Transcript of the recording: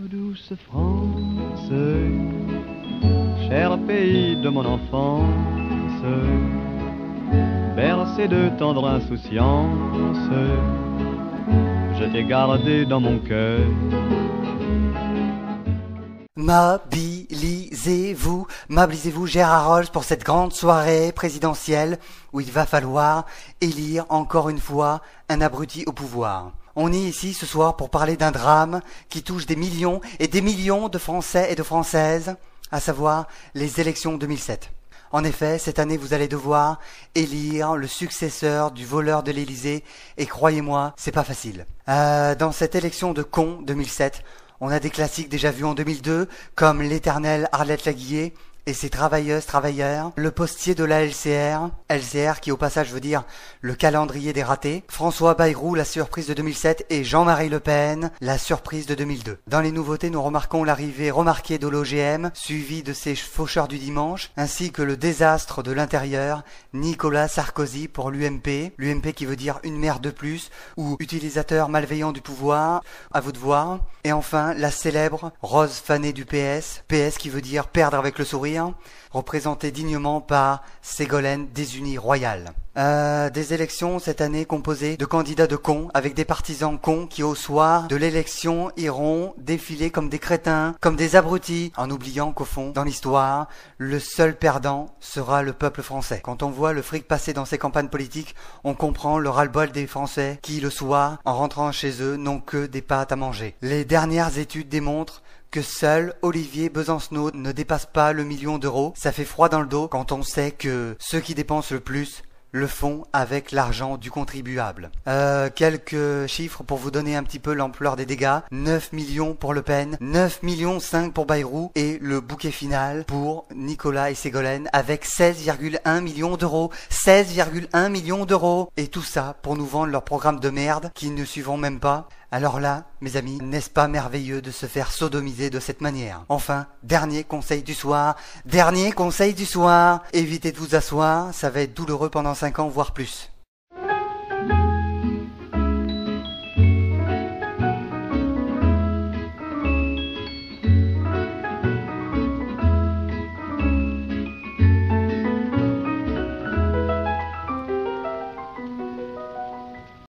Douce France, cher pays de mon enfance, bercé de tendre insouciance, je t'ai gardé dans mon cœur. Mobilisez-vous Gérard Rolls pour cette grande soirée présidentielle où il va falloir élire encore une fois un abruti au pouvoir. On est ici ce soir pour parler d'un drame qui touche des millions et des millions de Français et de Françaises, à savoir les élections 2007. En effet, cette année, vous allez devoir élire le successeur du voleur de l'Élysée, et croyez-moi, c'est pas facile. Dans cette élection de con 2007, on a des classiques déjà vus en 2002, comme l'éternelle Arlette Laguiller et ses travailleurs, le postier de la LCR qui au passage veut dire le calendrier des ratés, François Bayrou, la surprise de 2007, et Jean-Marie Le Pen, la surprise de 2002. Dans les nouveautés, nous remarquons l'arrivée remarquée de l'OGM, suivie de ses faucheurs du dimanche, ainsi que le désastre de l'intérieur, Nicolas Sarkozy pour l'UMP qui veut dire une mère de plus, ou utilisateur malveillant du pouvoir, à vous de voir. Et enfin, la célèbre Rose Fanée du PS qui veut dire perdre avec le sourire, représentée dignement par Ségolène Désunies Royal. Des élections cette année composées de candidats de cons, avec des partisans cons qui au soir de l'élection iront défiler comme des crétins, comme des abrutis, en oubliant qu'au fond, dans l'histoire, le seul perdant sera le peuple français. Quand on voit le fric passer dans ces campagnes politiques, on comprend le ras-le-bol des Français qui, le soir, en rentrant chez eux, n'ont que des pâtes à manger. Les dernières études démontrent que seul Olivier Besancenot ne dépasse pas le million d'euros. Ça fait froid dans le dos quand on sait que ceux qui dépensent le plus le font avec l'argent du contribuable. Quelques chiffres pour vous donner un petit peu l'ampleur des dégâts. 9 millions pour Le Pen, 9 millions 5 pour Bayrou, et le bouquet final pour Nicolas et Ségolène avec 16,1 millions d'euros. 16,1 millions d'euros. Et tout ça pour nous vendre leur programme de merde qu'ils ne suivront même pas. Alors là, mes amis, n'est-ce pas merveilleux de se faire sodomiser de cette manière? Enfin, dernier conseil du soir, évitez de vous asseoir, ça va être douloureux pendant 5 ans, voire plus.